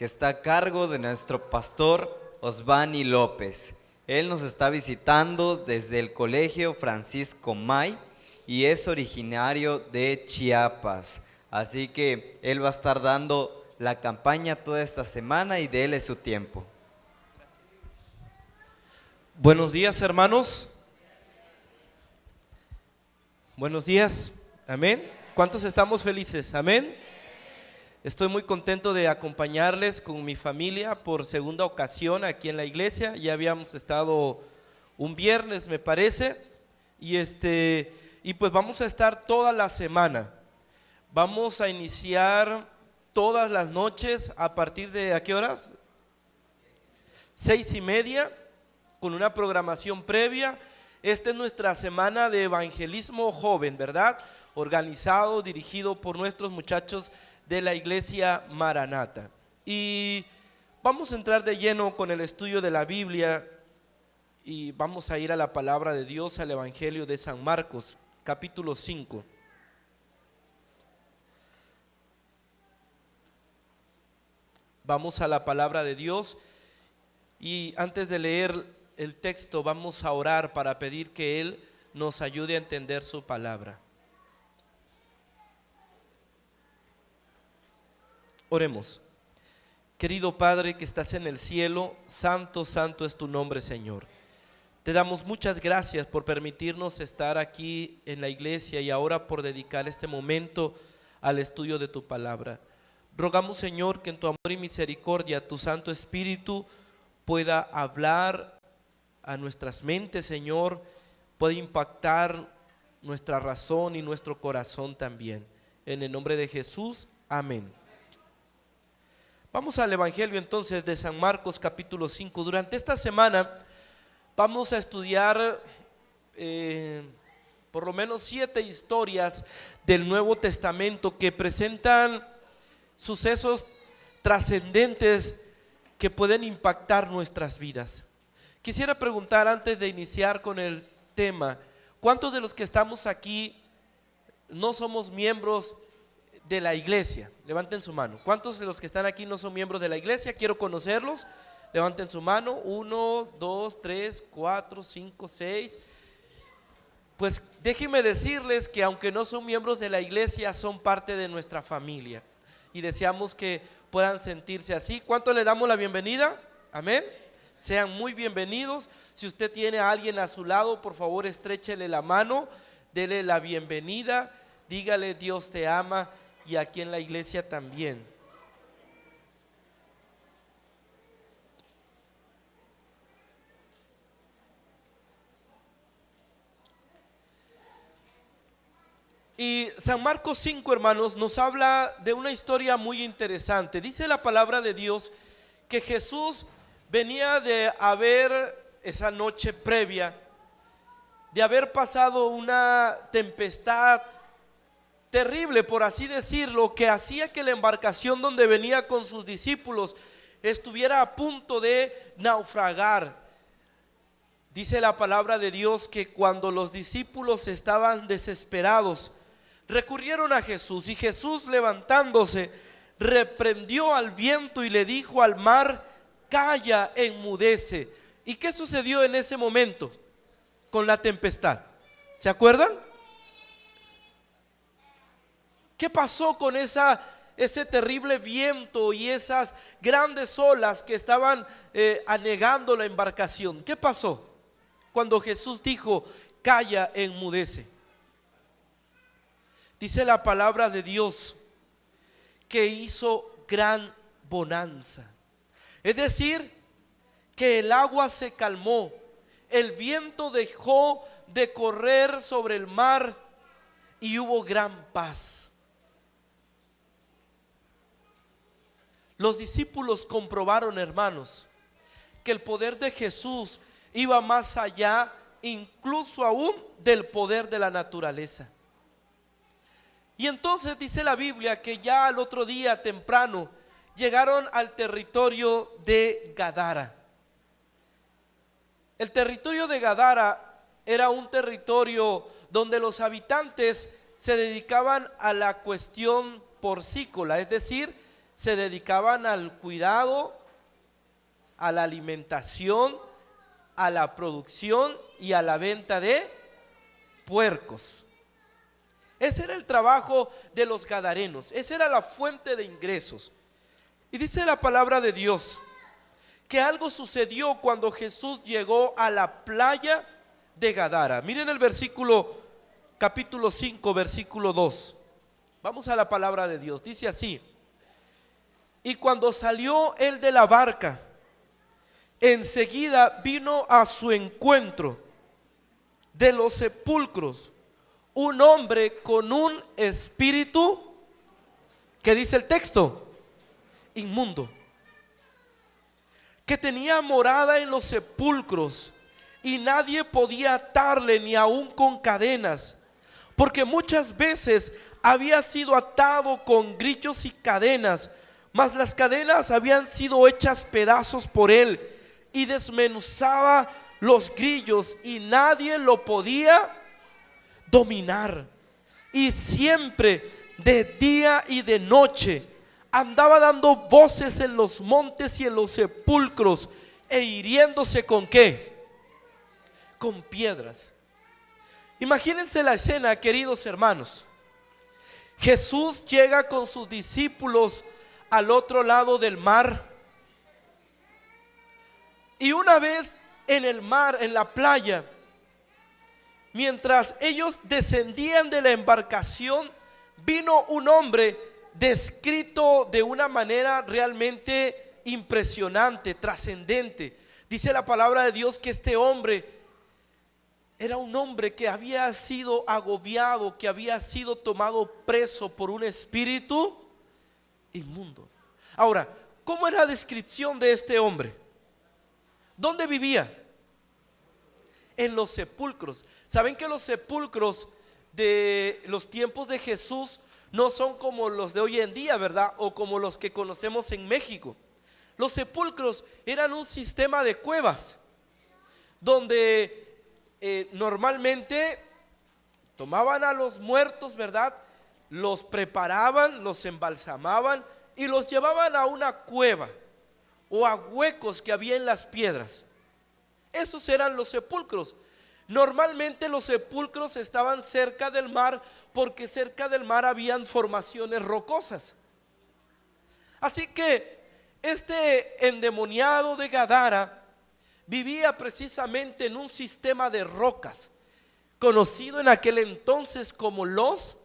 que está a cargo de nuestro pastor Osvani López. Él nos está visitando desde el Colegio Francisco May y es originario de Chiapas. Así que él va a estar dando la campaña toda esta semana y déle su tiempo. Buenos días, hermanos. Buenos días. Amén. ¿Cuántos estamos felices? Amén. Estoy muy contento de acompañarles con mi familia por segunda ocasión aquí en la iglesia. Ya habíamos estado un viernes, me parece, y pues vamos a estar toda la semana. Vamos a iniciar todas las noches a partir de ¿a qué horas? 6:30, con una programación previa. Esta es nuestra semana de evangelismo joven, ¿verdad? Organizado, dirigido por nuestros muchachos de la iglesia Maranata. Y vamos a entrar de lleno con el estudio de la Biblia y vamos a ir a la palabra de Dios, al Evangelio de San Marcos, capítulo 5. Vamos a la palabra de Dios y antes de leer el texto vamos a orar para pedir que Él nos ayude a entender su palabra. Oremos. Querido Padre que estás en el cielo, santo, santo es tu nombre, Señor. Te damos muchas gracias por permitirnos estar aquí en la iglesia y ahora por dedicar este momento al estudio de tu palabra. Rogamos, Señor, que en tu amor y misericordia tu Santo Espíritu pueda hablar a nuestras mentes, Señor, pueda impactar nuestra razón y nuestro corazón también. En el nombre de Jesús, amén. Vamos al Evangelio entonces de San Marcos capítulo 5. Durante esta semana vamos a estudiar por lo menos 7 historias del Nuevo Testamento que presentan sucesos trascendentes que pueden impactar nuestras vidas. Quisiera preguntar antes de iniciar con el tema, ¿cuántos de los que estamos aquí no somos miembros de la iglesia? Levanten su mano. ¿Cuántos de los que están aquí no son miembros de la iglesia? Quiero conocerlos. Levanten su mano. 1, 2, 3, 4, 5, 6. Pues déjenme decirles que aunque no son miembros de la iglesia, son parte de nuestra familia y deseamos que puedan sentirse así. ¿Cuánto le damos la bienvenida? Amén. Sean muy bienvenidos. Si usted tiene a alguien a su lado, por favor estréchele la mano, dele la bienvenida, dígale Dios te ama. Y aquí en la iglesia también. Y San Marcos 5, hermanos, nos habla de una historia muy interesante. Dice la palabra de Dios que Jesús venía de haber, esa noche previa, de haber pasado una tempestad terrible, por así decirlo, que hacía que la embarcación donde venía con sus discípulos estuviera a punto de naufragar. Dice la palabra de Dios que cuando los discípulos estaban desesperados, recurrieron a Jesús y Jesús, levantándose, reprendió al viento y le dijo al mar: calla, enmudece. ¿Y qué sucedió en ese momento con la tempestad? ¿Se acuerdan? ¿Qué pasó con ese terrible viento y esas grandes olas que estaban anegando la embarcación? ¿Qué pasó cuando Jesús dijo: calla, enmudece? Dice la palabra de Dios que hizo gran bonanza. Es decir, que el agua se calmó, el viento dejó de correr sobre el mar y hubo gran paz. Los discípulos comprobaron, hermanos, que el poder de Jesús iba más allá, incluso aún del poder de la naturaleza. Y entonces dice la Biblia que ya al otro día temprano llegaron al territorio de Gadara. El territorio de Gadara era un territorio donde los habitantes se dedicaban a la cuestión porcícola, es decir, se dedicaban al cuidado, a la alimentación, a la producción y a la venta de puercos. Ese era el trabajo de los gadarenos, esa era la fuente de ingresos. Y dice la palabra de Dios que algo sucedió cuando Jesús llegó a la playa de Gadara. Miren el versículo, capítulo 5, versículo 2. Vamos a la palabra de Dios, dice así: y cuando salió él de la barca, enseguida vino a su encuentro de los sepulcros un hombre con un espíritu, ¿qué dice el texto? Inmundo, que tenía morada en los sepulcros, y nadie podía atarle ni aun con cadenas, porque muchas veces había sido atado con grillos y cadenas, mas las cadenas habían sido hechas pedazos por él, y desmenuzaba los grillos y nadie lo podía dominar. Y siempre de día y de noche andaba dando voces en los montes y en los sepulcros, e hiriéndose ¿con qué? Con piedras. Imagínense la escena, queridos hermanos. Jesús llega con sus discípulos al otro lado del mar, y una vez en el mar, en la playa, mientras ellos descendían de la embarcación, vino un hombre descrito de una manera realmente impresionante, trascendente. Dice la palabra de Dios que este hombre era un hombre que había sido agobiado, que había sido tomado preso por un espíritu inmundo. Ahora, ¿cómo es la descripción de este hombre? ¿Dónde vivía? En los sepulcros. ¿Saben que los sepulcros de los tiempos de Jesús no son como los de hoy en día, verdad? O como los que conocemos en México. Los sepulcros eran un sistema de cuevas donde normalmente tomaban a los muertos, ¿verdad? Los preparaban, los embalsamaban y los llevaban a una cueva o a huecos que había en las piedras. Esos eran los sepulcros. Normalmente los sepulcros estaban cerca del mar, porque cerca del mar habían formaciones rocosas. Así que este endemoniado de Gadara vivía precisamente en un sistema de rocas, conocido en aquel entonces como los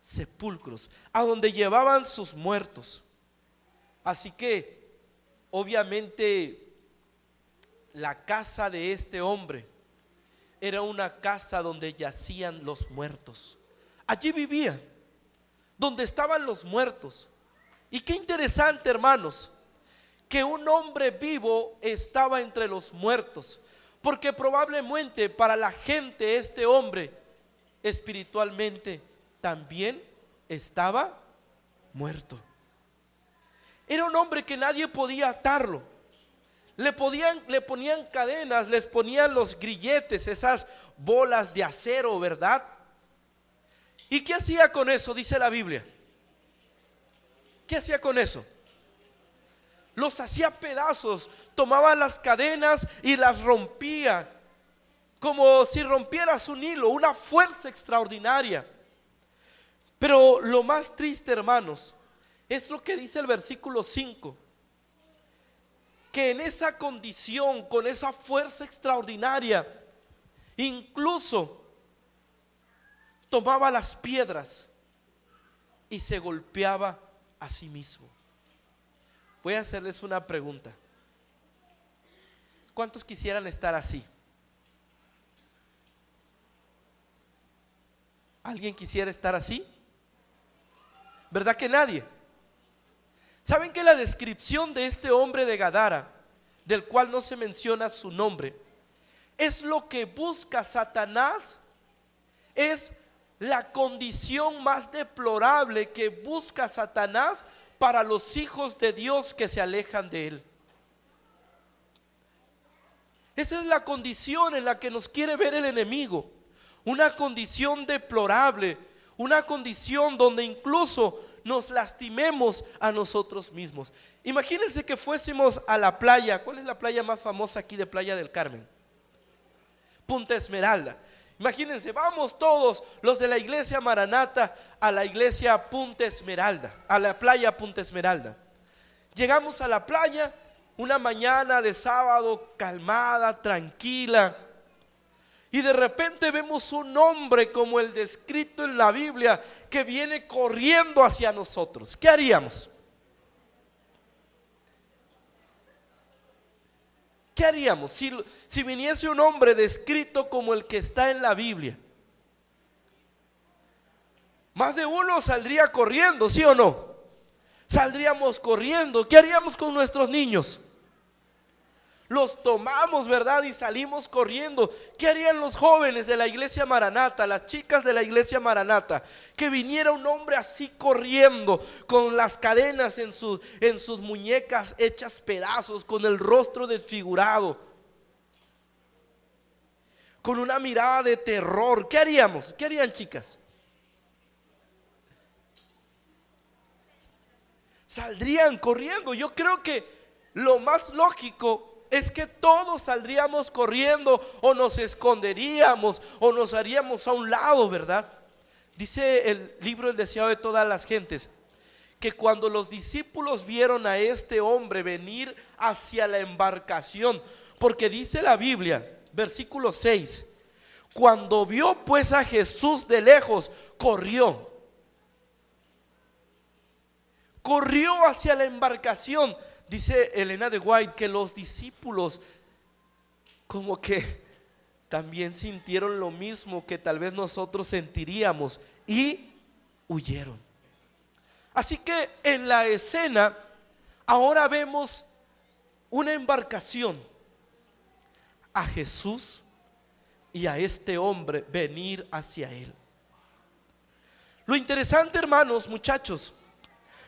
sepulcros, a donde llevaban sus muertos. Así que obviamente la casa de este hombre era una casa donde yacían los muertos. Allí vivía, donde estaban los muertos. Y qué interesante, hermanos, que un hombre vivo estaba entre los muertos, porque probablemente para la gente este hombre espiritualmente también estaba muerto. Era un hombre que nadie podía atarlo. Le ponían cadenas, les ponían los grilletes, esas bolas de acero, ¿verdad? ¿Y qué hacía con eso? Dice la Biblia. ¿Qué hacía con eso? Los hacía pedazos, tomaba las cadenas y las rompía, como si rompieras un hilo, una fuerza extraordinaria. Pero lo más triste, hermanos, es lo que dice el versículo 5. Que en esa condición, con esa fuerza extraordinaria, incluso tomaba las piedras y se golpeaba a sí mismo. Voy a hacerles una pregunta. ¿Cuántos quisieran estar así? ¿Alguien quisiera estar así? ¿Verdad que nadie? ¿Saben que la descripción de este hombre de Gadara, del cual no se menciona su nombre, es lo que busca Satanás? Es la condición más deplorable que busca Satanás para los hijos de Dios que se alejan de él. Esa es la condición en la que nos quiere ver el enemigo. Una condición deplorable, una condición donde incluso nos lastimemos a nosotros mismos. Imagínense que fuésemos a la playa. ¿Cuál es la playa más famosa aquí de Playa del Carmen? Punta Esmeralda. Imagínense, vamos todos los de la iglesia Maranata a la iglesia Punta Esmeralda, a la playa Punta Esmeralda. Llegamos a la playa, una mañana de sábado calmada, tranquila, y de repente vemos un hombre como el descrito en la Biblia que viene corriendo hacia nosotros. ¿Qué haríamos? ¿Qué haríamos si viniese un hombre descrito como el que está en la Biblia? Más de uno saldría corriendo, ¿sí o no? Saldríamos corriendo. ¿Qué haríamos con nuestros niños? Los tomamos, ¿verdad? Y salimos corriendo. ¿Qué harían los jóvenes de la iglesia Maranata, las chicas de la iglesia Maranata? Que viniera un hombre así corriendo, con las cadenas en sus muñecas hechas pedazos, con el rostro desfigurado, con una mirada de terror. ¿Qué haríamos? ¿Qué harían, chicas? Saldrían corriendo. Yo creo que lo más lógico es que todos saldríamos corriendo, o nos esconderíamos, o nos haríamos a un lado, ¿verdad? Dice el libro El deseado de todas las gentes que cuando los discípulos vieron a este hombre venir hacia la embarcación, porque dice la Biblia, versículo 6, cuando vio pues a Jesús de lejos, corrió hacia la embarcación. Dice Elena de White que los discípulos como que también sintieron lo mismo que tal vez nosotros sentiríamos y huyeron. Así que en la escena ahora vemos una embarcación, a Jesús y a este hombre venir hacia él. Lo interesante, hermanos, muchachos,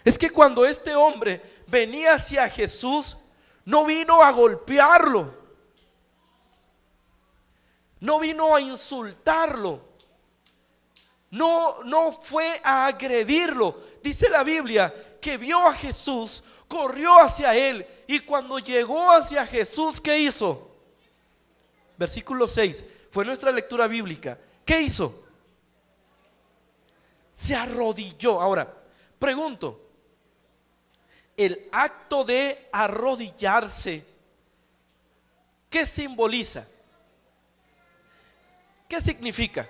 es que cuando este hombre venía hacia Jesús, no vino a golpearlo, no vino a insultarlo, no fue a agredirlo. Dice la Biblia que vio a Jesús, corrió hacia él, y cuando llegó hacia Jesús, ¿qué hizo? Versículo 6, fue nuestra lectura bíblica. ¿Qué hizo? Se arrodilló. Ahora, pregunto, el acto de arrodillarse, ¿qué simboliza? ¿Qué significa?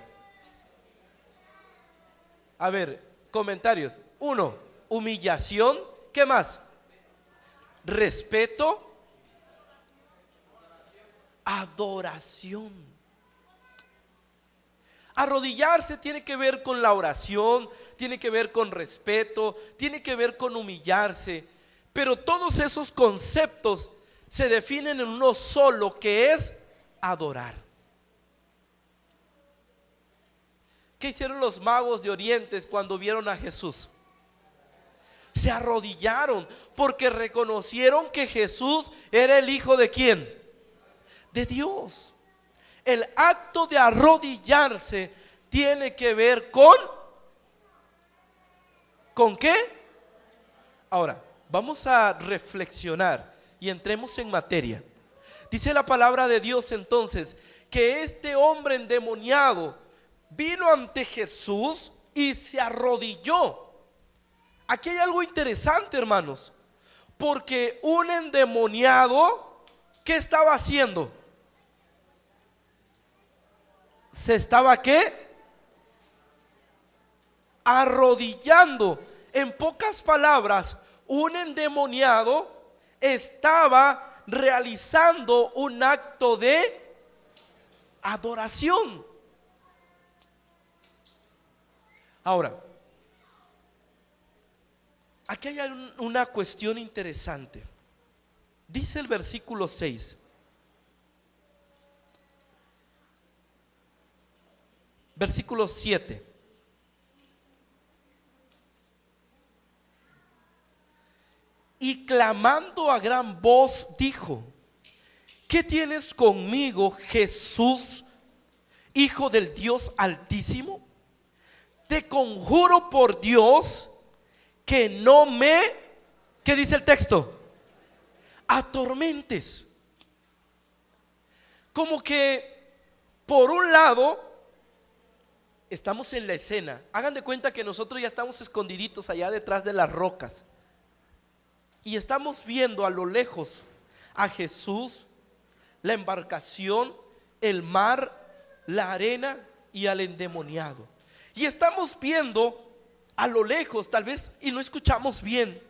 A ver, comentarios. 1, humillación. ¿Qué más? Respeto. Adoración. Arrodillarse tiene que ver con la oración, tiene que ver con respeto, tiene que ver con humillarse. Pero todos esos conceptos se definen en uno solo, que es adorar. ¿Qué hicieron los magos de Oriente cuando vieron a Jesús? Se arrodillaron porque reconocieron que Jesús era el Hijo de ¿quién? De Dios. El acto de arrodillarse tiene que ver ¿con qué? Ahora, vamos a reflexionar y entremos en materia. Dice la palabra de Dios entonces que este hombre endemoniado vino ante Jesús y se arrodilló. Aquí hay algo interesante, hermanos, porque un endemoniado, ¿qué estaba haciendo? Se estaba ¿qué? Arrodillando. En pocas palabras, un endemoniado estaba realizando un acto de adoración. Ahora, aquí hay una cuestión interesante. Dice el versículo 6. Versículo 7. Y clamando a gran voz dijo: ¿qué tienes conmigo, Jesús, Hijo del Dios Altísimo? Te conjuro por Dios que no me, ¿qué dice el texto? Atormentes. Como que por un lado estamos en la escena. Hagan de cuenta que nosotros ya estamos escondiditos allá detrás de las rocas y estamos viendo a lo lejos a Jesús, la embarcación, el mar, la arena y al endemoniado. Y estamos viendo a lo lejos, tal vez, y no escuchamos bien,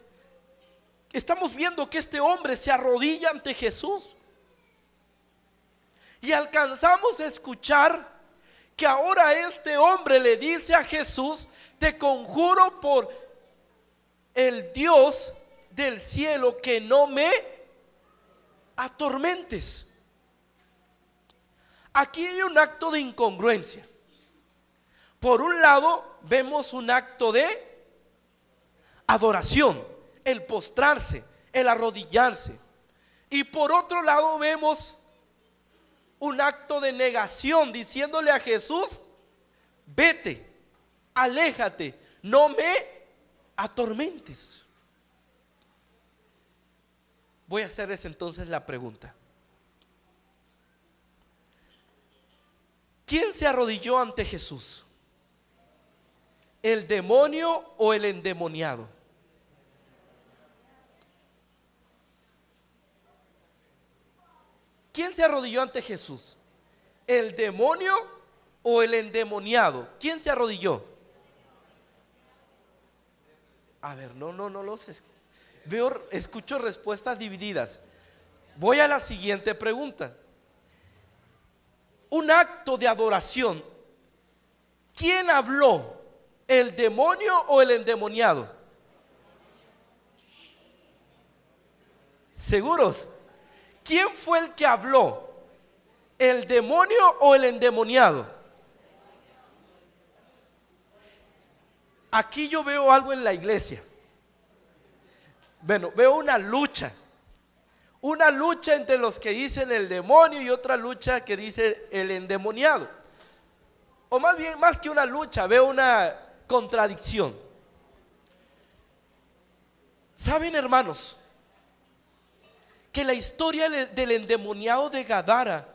estamos viendo que este hombre se arrodilla ante Jesús. Y alcanzamos a escuchar que ahora este hombre le dice a Jesús: te conjuro por el Dios del cielo que no me atormentes. Aquí hay un acto de incongruencia. Por un lado vemos un acto de adoración, el postrarse, el arrodillarse. Y por otro lado vemos un acto de negación, diciéndole a Jesús: vete, aléjate, no me atormentes. Voy a hacerles entonces la pregunta: ¿quién se arrodilló ante Jesús? ¿El demonio o el endemoniado? ¿Quién se arrodilló ante Jesús? ¿El demonio o el endemoniado? ¿Quién se arrodilló? A ver, no los veo, escucho respuestas divididas. Voy a la siguiente pregunta. Un acto de adoración, ¿quién habló? ¿El demonio o el endemoniado? ¿Seguros? ¿Quién fue el que habló? ¿El demonio o el endemoniado? Aquí yo veo algo en la iglesia. Bueno, veo una lucha entre los que dicen el demonio y otra lucha que dice el endemoniado. O más bien, más que una lucha, veo una contradicción. ¿Saben, hermanos, que la historia del endemoniado de Gadara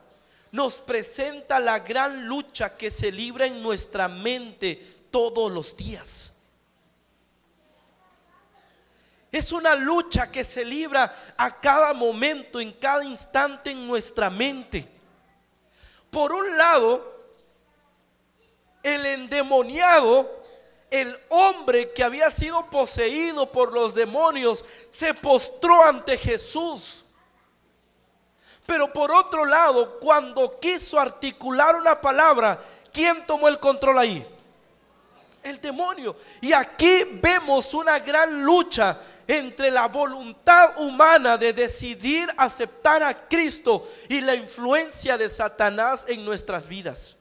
nos presenta la gran lucha que se libra en nuestra mente todos los días? Es una lucha que se libra a cada momento, en cada instante en nuestra mente. Por un lado, el endemoniado, el hombre que había sido poseído por los demonios, se postró ante Jesús. Pero por otro lado, cuando quiso articular una palabra, ¿quién tomó el control ahí? El demonio. Y aquí vemos una gran lucha entre la voluntad humana de decidir aceptar a Cristo y la influencia de Satanás en nuestras vidas.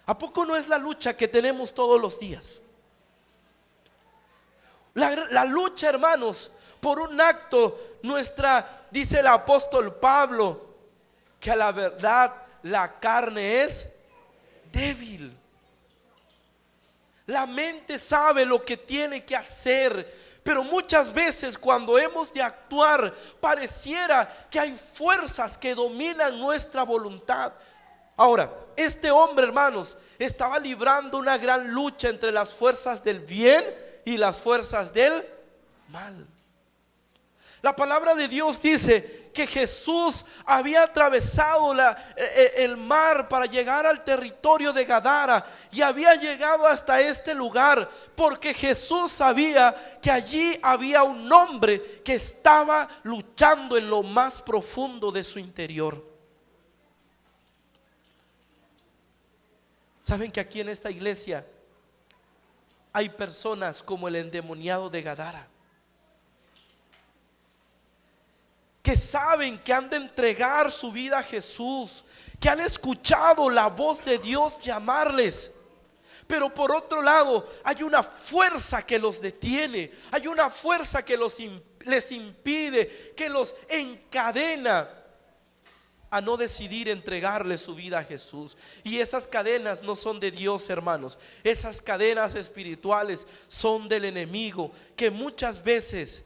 ¿A poco no es la lucha que tenemos todos los días? La lucha, hermanos, por un acto nuestra, dice el apóstol Pablo, que a la verdad la carne es débil. La mente sabe lo que tiene que hacer, pero muchas veces cuando hemos de actuar pareciera que hay fuerzas que dominan nuestra voluntad. Ahora, este hombre, hermanos, estaba librando una gran lucha entre las fuerzas del bien y las fuerzas del mal. La palabra de Dios dice que Jesús había atravesado el mar para llegar al territorio de Gadara y había llegado hasta este lugar porque Jesús sabía que allí había un hombre que estaba luchando en lo más profundo de su interior. ¿Saben que aquí en esta iglesia hay personas como el endemoniado de Gadara? Que saben que han de entregar su vida a Jesús, que han escuchado la voz de Dios llamarles, pero por otro lado hay una fuerza que los detiene, hay una fuerza que les impide, que los encadena. a no decidir entregarle su vida a Jesús. Y esas cadenas no son de Dios, hermanos. Esas cadenas espirituales son del enemigo, que muchas veces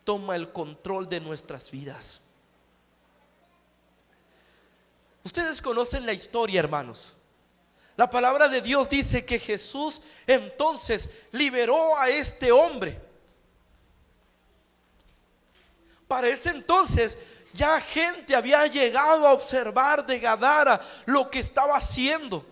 toma el control de nuestras vidas. Ustedes conocen la historia, hermanos. La palabra de Dios dice que Jesús entonces liberó a este hombre. Para ese entonces ya gente había llegado a observar de Gadara lo que estaba haciendo.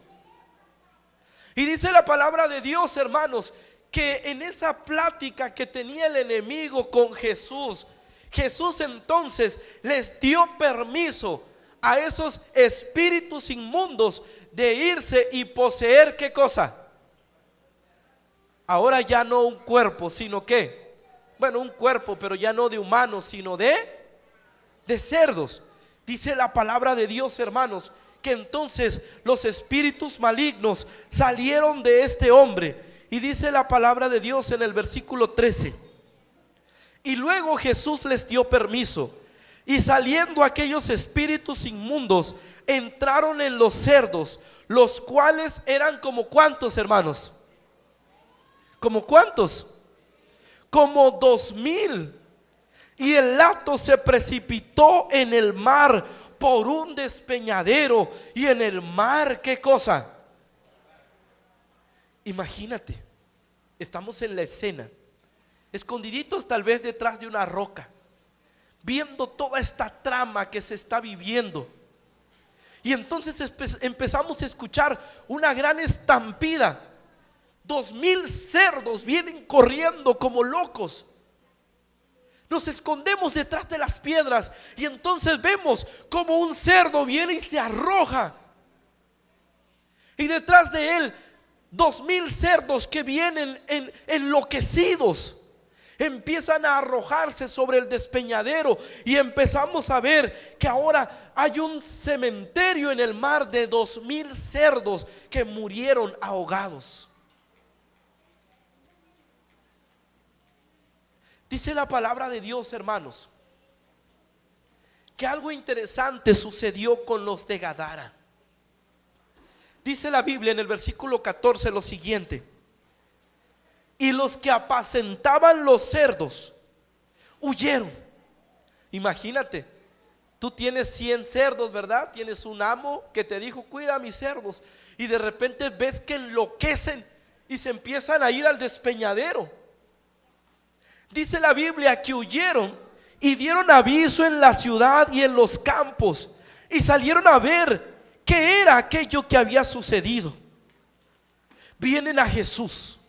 Y dice la palabra de Dios, hermanos, que en esa plática que tenía el enemigo con Jesús, Jesús entonces les dio permiso a esos espíritus inmundos de irse y poseer, ¿qué cosa? Ahora ya no un cuerpo, sino que, bueno, un cuerpo, pero ya no de humanos, sino de cerdos. Dice la palabra de Dios, hermanos, que entonces los espíritus malignos salieron de este hombre. Y dice la palabra de Dios en el versículo 13: y luego Jesús les dio permiso, y saliendo aquellos espíritus inmundos, entraron en los cerdos, los cuales eran como ¿cuántos, hermanos? ¿Como cuántos? Como 2000. Y el hato se precipitó en el mar por un despeñadero, y en el mar, ¿qué cosa? Imagínate, estamos en la escena, escondiditos tal vez detrás de una roca, viendo toda esta trama que se está viviendo. Y entonces empezamos a escuchar una gran estampida. 2000 cerdos vienen corriendo como locos. Nos escondemos detrás de las piedras, y entonces vemos como un cerdo viene y se arroja, y detrás de él 2000 cerdos que vienen enloquecidos empiezan a arrojarse sobre el despeñadero, y empezamos a ver que ahora hay un cementerio en el mar de 2000 cerdos que murieron ahogados. Dice la palabra de Dios, hermanos, que algo interesante sucedió con los de Gadara. Dice la Biblia en el versículo 14 lo siguiente: y los que apacentaban los cerdos huyeron. Imagínate, tú tienes 100 cerdos, ¿verdad? Tienes un amo que te dijo: cuida a mis cerdos, y de repente ves que enloquecen y se empiezan a ir al despeñadero. Dice la Biblia que huyeron y dieron aviso en la ciudad y en los campos, y salieron a ver qué era aquello que había sucedido. Vienen a Jesús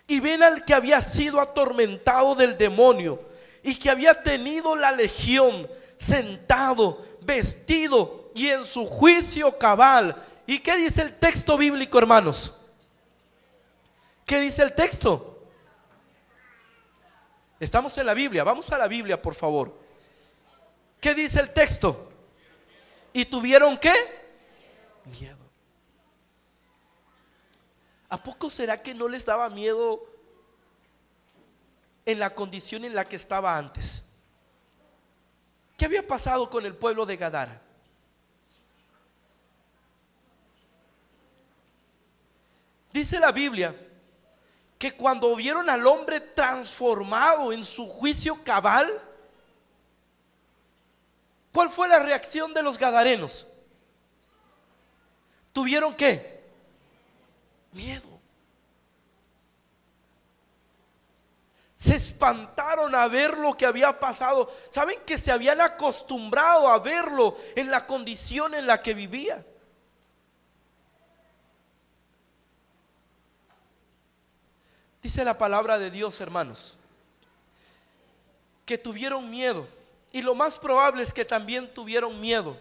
y ven al que había sido atormentado del demonio y que había tenido la legión, sentado, vestido y en su juicio cabal. ¿Y qué dice el texto bíblico, hermanos? ¿Qué dice el texto? Estamos en la Biblia, vamos a la Biblia, por favor. ¿Qué dice el texto? ¿Y tuvieron qué? Miedo. ¿A poco será que no les daba miedo en la condición en la que estaba antes? ¿Qué había pasado con el pueblo de Gadara? Dice la Biblia que cuando vieron al hombre transformado en su juicio cabal, ¿cuál fue la reacción de los gadarenos? ¿Tuvieron qué? Miedo. Se espantaron a ver lo que había pasado. ¿Saben que se habían acostumbrado a verlo en la condición en la que vivía? Dice la palabra de Dios, hermanos, que tuvieron miedo, y lo más probable es que también tuvieron miedo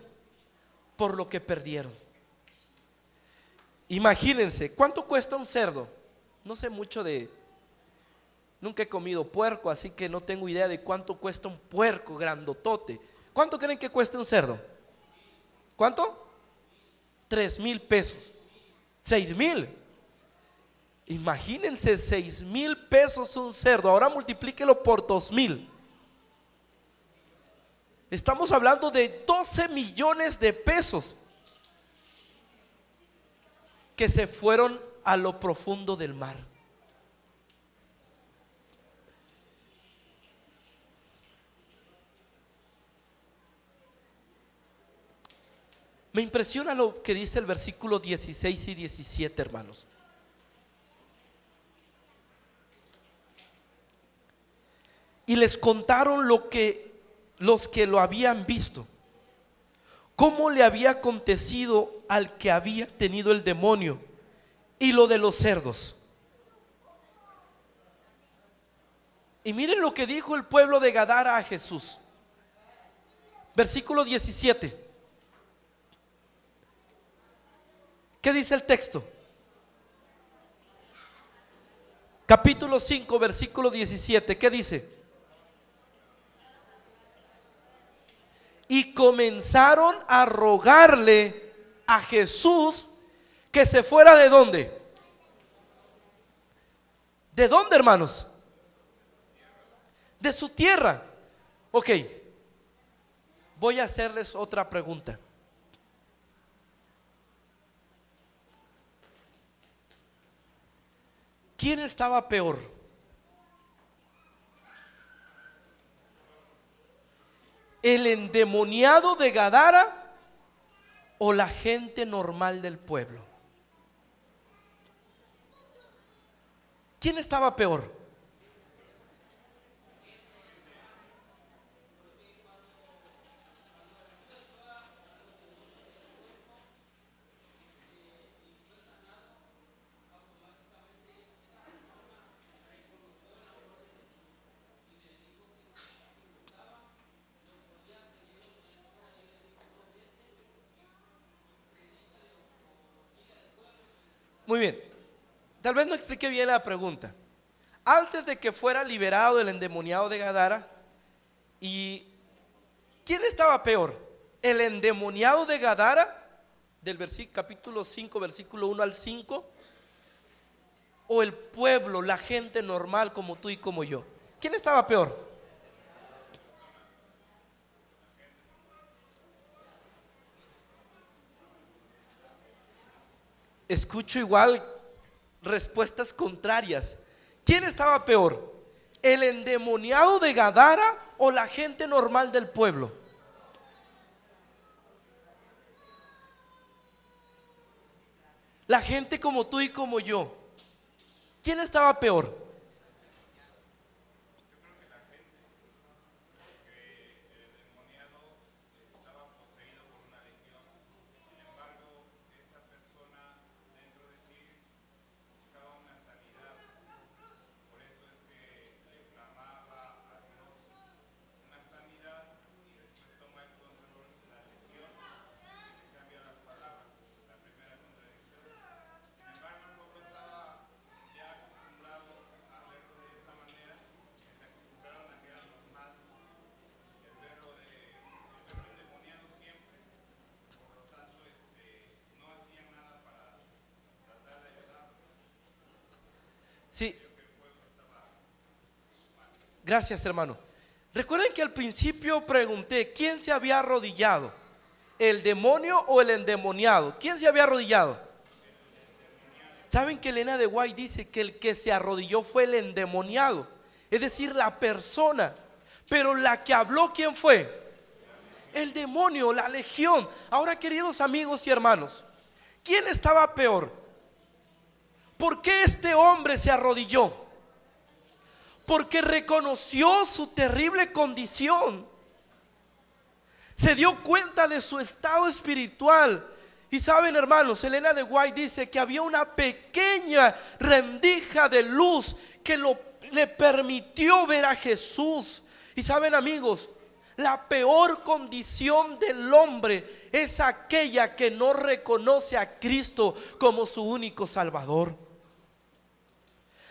por lo que perdieron. Imagínense, ¿cuánto cuesta un cerdo? No sé mucho nunca he comido puerco, así que no tengo idea de cuánto cuesta un puerco grandotote. ¿Cuánto creen que cuesta un cerdo? ¿Cuánto? 3,000 pesos. 6,000. Imagínense, 6,000 pesos un cerdo. Ahora multiplíquelo por 2,000. Estamos hablando de 12 millones de pesos que se fueron a lo profundo del mar. Me impresiona lo que dice el versículo 16 y 17, hermanos. Y les contaron los que lo habían visto, cómo le había acontecido al que había tenido el demonio y lo de los cerdos. Y miren lo que dijo el pueblo de Gadara a Jesús. Versículo 17. ¿Qué dice el texto? Capítulo 5, versículo 17. ¿Qué dice? Y comenzaron a rogarle a Jesús que se fuera ¿de dónde? ¿De dónde, hermanos? De su tierra. Ok, voy a hacerles otra pregunta. ¿Quién estaba peor? ¿El endemoniado de Gadara o la gente normal del pueblo? ¿Quién estaba peor? Muy bien, tal vez no expliqué bien la pregunta. Antes de que fuera liberado el endemoniado de Gadara, ¿y quién estaba peor? ¿El endemoniado de Gadara del capítulo 5, versículo 1 al 5? ¿O el pueblo, la gente normal como tú y como yo? ¿Quién estaba peor? Escucho igual respuestas contrarias. ¿Quién estaba peor? ¿El endemoniado de Gadara o la gente normal del pueblo? La gente como tú y como yo. ¿Quién estaba peor? Sí. Gracias, hermano. Recuerden que al principio pregunté ¿quién se había arrodillado? ¿El demonio o el endemoniado? ¿Quién se había arrodillado? ¿Saben que Elena de White dice que el que se arrodilló fue el endemoniado? Es decir, la persona. Pero la que habló, ¿quién fue? El demonio, la legión. Ahora, queridos amigos y hermanos, ¿quién estaba peor? ¿Por qué este hombre se arrodilló? Porque reconoció su terrible condición. Se dio cuenta de su estado espiritual. Y saben, hermanos, Elena de White dice que había una pequeña rendija de luz que le permitió ver a Jesús. Y saben, amigos, la peor condición del hombre es aquella que no reconoce a Cristo como su único Salvador.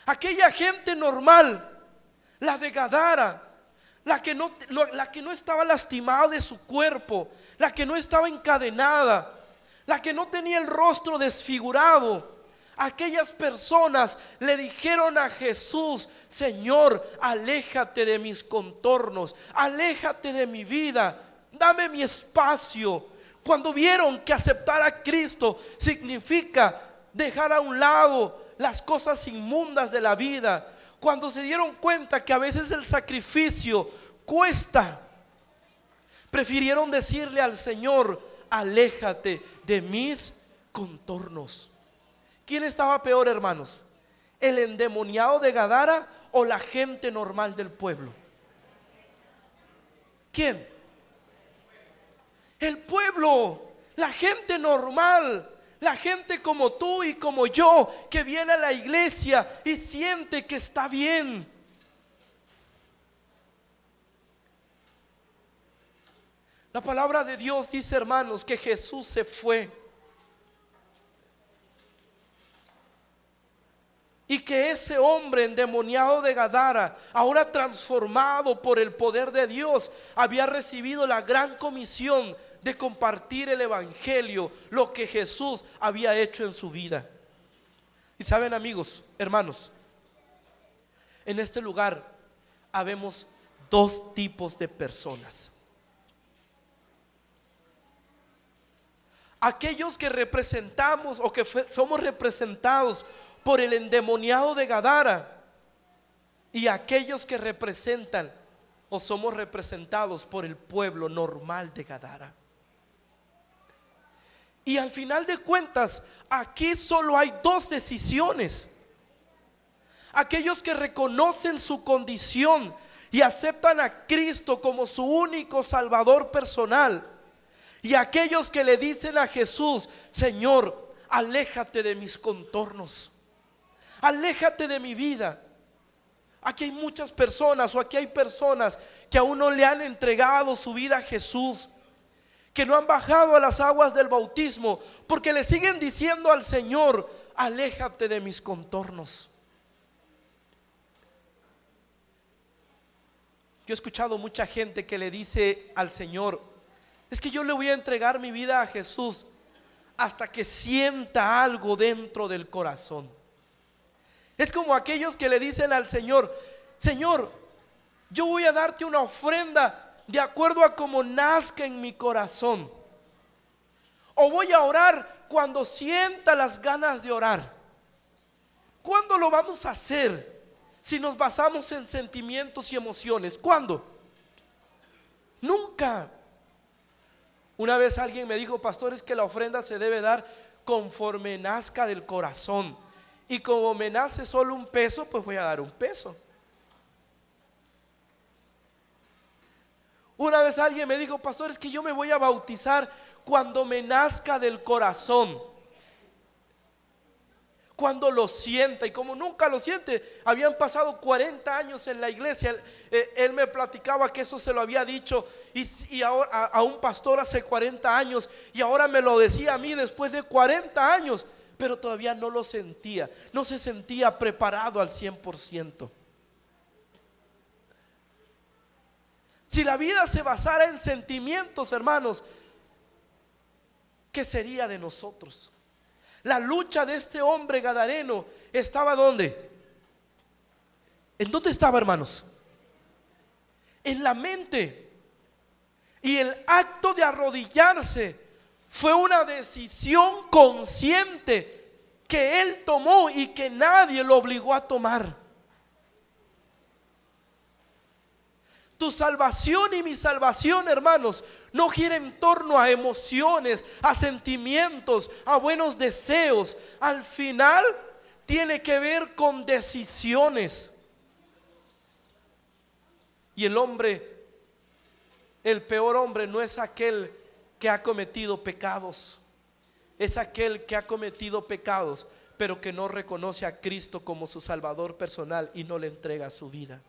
Aquella gente normal, la de Gadara, la que no estaba lastimada de su cuerpo, la que no estaba encadenada, la que no tenía el rostro desfigurado. Aquellas personas le dijeron a Jesús: Señor, aléjate de mis contornos, aléjate de mi vida. dame mi espacio. Cuando vieron que aceptar a Cristo significa dejar a un lado las cosas inmundas de la vida, cuando se dieron cuenta que a veces el sacrificio cuesta, prefirieron decirle al Señor: aléjate de mis contornos. ¿Quién estaba peor, hermanos? ¿El endemoniado de Gadara o la gente normal del pueblo? ¿Quién? El pueblo, la gente normal, la gente como tú y como yo, que viene a la iglesia y siente que está bien. La palabra de Dios dice, hermanos, que Jesús se fue y que ese hombre endemoniado de Gadara, ahora transformado por el poder de Dios, había recibido la gran comisión de compartir el evangelio, lo que Jesús había hecho en su vida. Y saben, amigos, hermanos, en este lugar habemos dos tipos de personas: aquellos que representamos o que somos representados por el endemoniado de Gadara, y aquellos que representan o somos representados por el pueblo normal de Gadara. Y al final de cuentas, aquí solo hay dos decisiones: aquellos que reconocen su condición y aceptan a Cristo como su único Salvador personal, y aquellos que le dicen a Jesús: Señor, aléjate de mis contornos, aléjate de mi vida. Aquí hay muchas personas, o aquí hay personas que aún no le han entregado su vida a Jesús, que no han bajado a las aguas del bautismo, porque le siguen diciendo al Señor: aléjate de mis contornos. Yo he escuchado mucha gente que le dice al Señor: es que yo le voy a entregar mi vida a Jesús hasta que sienta algo dentro del corazón. Es como aquellos que le dicen al Señor: Señor, yo voy a darte una ofrenda de acuerdo a como nazca en mi corazón, o voy a orar cuando sienta las ganas de orar. ¿Cuándo lo vamos a hacer si nos basamos en sentimientos y emociones? ¿Cuándo? Nunca. Una vez alguien me dijo: pastor, es que la ofrenda se debe dar conforme nazca del corazón, y como me nace solo un peso, pues voy a dar un peso. Una vez alguien me dijo: pastor, es que yo me voy a bautizar cuando me nazca del corazón, cuando lo sienta. Y como nunca lo siente, habían pasado 40 años en la iglesia. Él me platicaba que eso se lo había dicho y ahora, a un pastor hace 40 años, y ahora me lo decía a mí después de 40 años, pero todavía no lo sentía, no se sentía preparado al 100%. Si la vida se basara en sentimientos, hermanos, ¿qué sería de nosotros? La lucha de este hombre gadareno estaba ¿dónde? ¿En dónde estaba, hermanos? En la mente. Y el acto de arrodillarse fue una decisión consciente que él tomó y que nadie lo obligó a tomar. Tu salvación y mi salvación, hermanos, no gira en torno a emociones, a sentimientos, a buenos deseos. Al final tiene que ver con decisiones. Y el hombre, el peor hombre, no es aquel que ha cometido pecados, es aquel que ha cometido pecados, pero que no reconoce a Cristo como su Salvador personal y no le entrega su vida.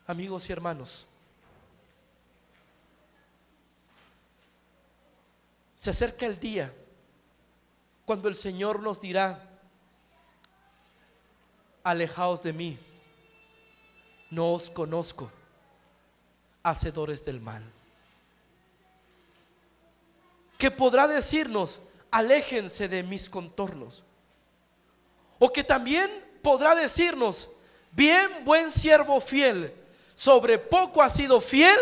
Amigos y hermanos, se acerca el día cuando el Señor nos dirá: alejaos de mí, no os conozco, hacedores del mal. Que podrá decirnos: aléjense de mis contornos. O que también podrá decirnos: bien, buen siervo fiel, sobre poco has sido fiel,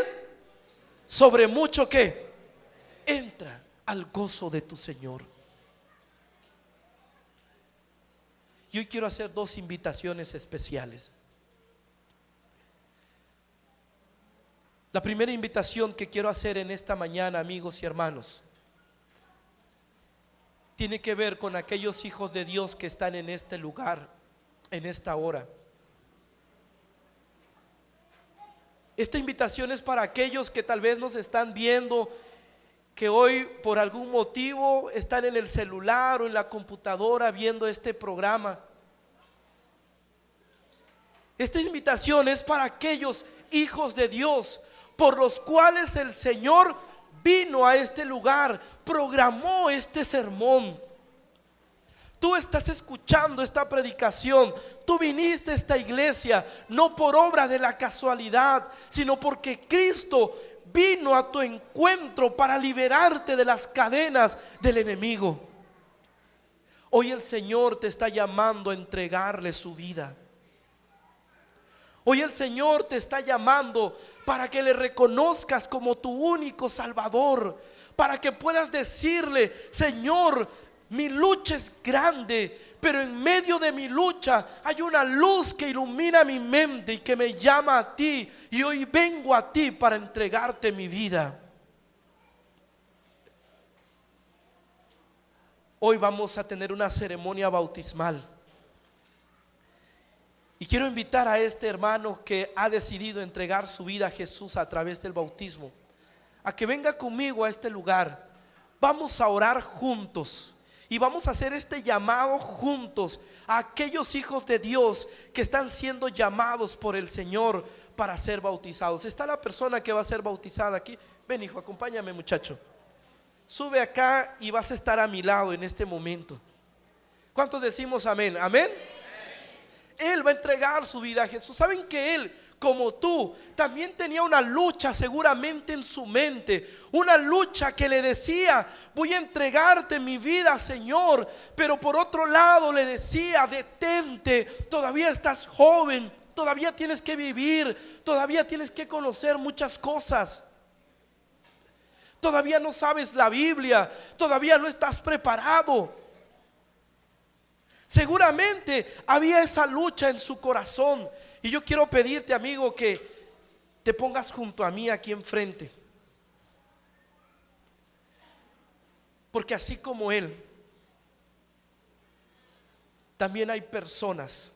sobre mucho que entra al gozo de tu Señor. Y hoy quiero hacer dos invitaciones especiales. La primera invitación que quiero hacer en esta mañana, amigos y hermanos, tiene que ver con aquellos hijos de Dios que están en este lugar, en esta hora. Esta invitación es para aquellos que tal vez nos están viendo, que hoy por algún motivo están en el celular o en la computadora viendo este programa. Esta invitación es para aquellos hijos de Dios por los cuales el Señor vino a este lugar, programó este sermón. Tú estás escuchando esta predicación, tú viniste a esta iglesia no por obra de la casualidad, sino porque Cristo vino a tu encuentro para liberarte de las cadenas del enemigo. Hoy el Señor te está llamando a entregarle su vida. Hoy el Señor te está llamando para que le reconozcas como tu único Salvador, para que puedas decirle: Señor, mi lucha es grande, pero en medio de mi lucha hay una luz que ilumina mi mente y que me llama a ti, y hoy vengo a ti para entregarte mi vida. Hoy vamos a tener una ceremonia bautismal. Y quiero invitar a este hermano que ha decidido entregar su vida a Jesús a través del bautismo, a que venga conmigo a este lugar. Vamos a orar juntos y vamos a hacer este llamado juntos a aquellos hijos de Dios que están siendo llamados por el Señor para ser bautizados. ¿Está la persona que va a ser bautizada aquí? Ven, hijo, acompáñame, muchacho. Sube acá y vas a estar a mi lado en este momento. ¿Cuántos decimos amén? ¿Amén? Él va a entregar su vida a Jesús. Saben que él, como tú, también tenía una lucha seguramente en su mente, una lucha que le decía: voy a entregarte mi vida, Señor, pero por otro lado le decía: detente, todavía estás joven, todavía tienes que vivir, todavía tienes que conocer muchas cosas, todavía no sabes la Biblia, todavía no estás preparado. Seguramente había esa lucha en su corazón. Y yo quiero pedirte, amigo, que te pongas junto a mí aquí enfrente, porque así como él, también hay personas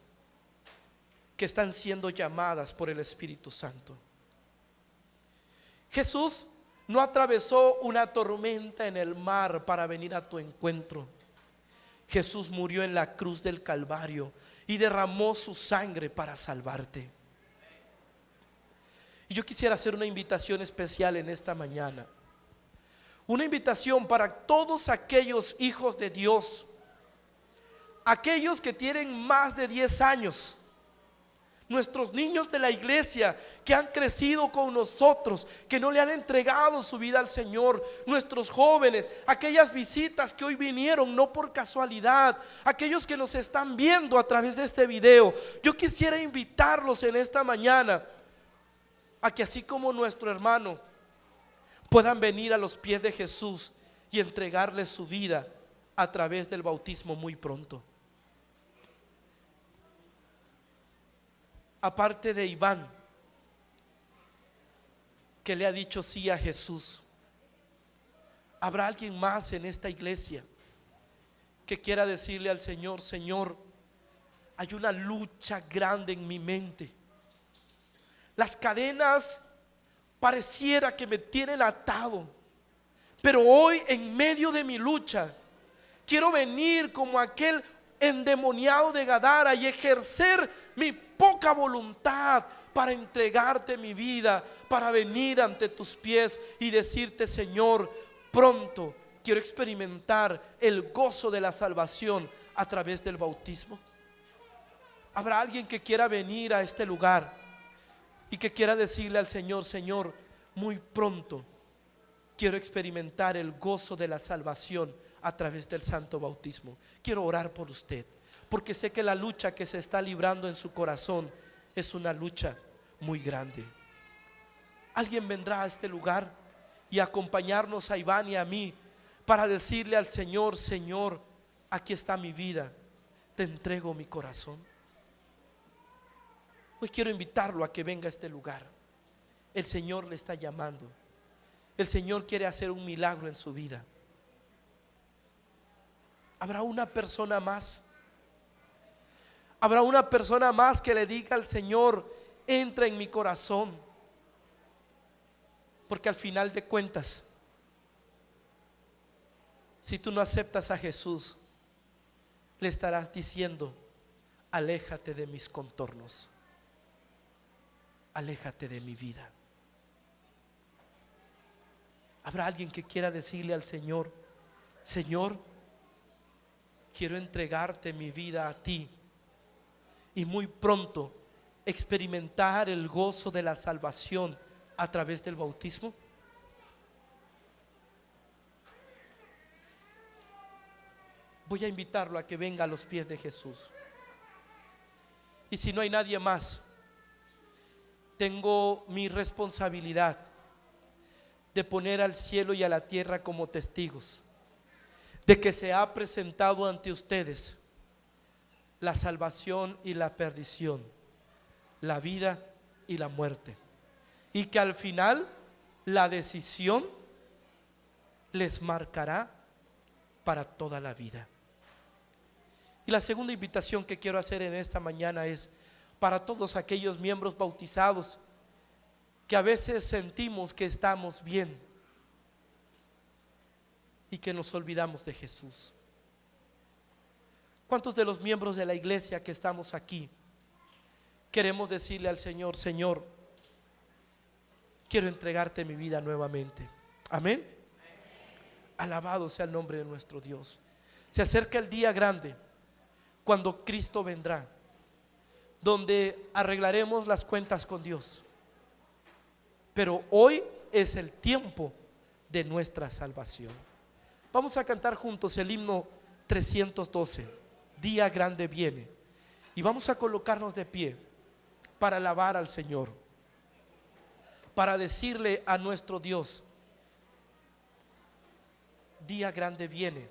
que están siendo llamadas por el Espíritu Santo. Jesús no atravesó una tormenta en el mar para venir a tu encuentro. Jesús murió en la cruz del Calvario y derramó su sangre para salvarte. Y yo quisiera hacer una invitación especial en esta mañana. Una invitación para todos aquellos hijos de Dios, aquellos que tienen más de 10 años, nuestros niños de la iglesia que han crecido con nosotros, que no le han entregado su vida al Señor, nuestros jóvenes, aquellas visitas que hoy vinieron no por casualidad, aquellos que nos están viendo a través de este video. Yo quisiera invitarlos en esta mañana a que, así como nuestro hermano, puedan venir a los pies de Jesús y entregarle su vida a través del bautismo muy pronto. Aparte de Iván, que le ha dicho sí a Jesús, ¿habrá alguien más en esta iglesia que quiera decirle al Señor: Señor, hay una lucha grande en mi mente, las cadenas pareciera que me tienen atado, pero hoy en medio de mi lucha quiero venir como aquel endemoniado de Gadara y ejercer mi poca voluntad para entregarte mi vida, para venir ante tus pies y decirte: Señor, pronto quiero experimentar el gozo de la salvación a través del bautismo. ¿Habrá alguien que quiera venir a este lugar y que quiera decirle al Señor: Señor, muy pronto quiero experimentar el gozo de la salvación a través del santo bautismo? Quiero orar por usted, porque sé que la lucha que se está librando en su corazón es una lucha muy grande. Alguien vendrá a este lugar y acompañarnos a Iván y a mí para decirle al Señor: Señor, aquí está mi vida, te entrego mi corazón. Hoy quiero invitarlo a que venga a este lugar. El Señor le está llamando. El Señor quiere hacer un milagro en su vida. Habrá una persona más. Habrá una persona más que le diga al Señor: entra en mi corazón. Porque al final de cuentas, si tú no aceptas a Jesús, le estarás diciendo: aléjate de mis contornos, aléjate de mi vida. Habrá alguien que quiera decirle al Señor: Señor, quiero entregarte mi vida a ti y muy pronto experimentar el gozo de la salvación a través del bautismo. Voy a invitarlo a que venga a los pies de Jesús. Y si no hay nadie más, tengo mi responsabilidad de poner al cielo y a la tierra como testigos de que se ha presentado ante ustedes la salvación y la perdición, la vida y la muerte, y que al final la decisión les marcará para toda la vida. Y la segunda invitación que quiero hacer en esta mañana es para todos aquellos miembros bautizados que a veces sentimos que estamos bien y que nos olvidamos de Jesús. ¿Cuántos de los miembros de la iglesia que estamos aquí queremos decirle al Señor: Señor, quiero entregarte mi vida nuevamente? Amén. Alabado sea el nombre de nuestro Dios. Se acerca el día grande cuando Cristo vendrá, donde arreglaremos las cuentas con Dios. Pero hoy es el tiempo de nuestra salvación. Vamos a cantar juntos el himno 312, Día grande viene, y vamos a colocarnos de pie para alabar al Señor, para decirle a nuestro Dios: día grande viene.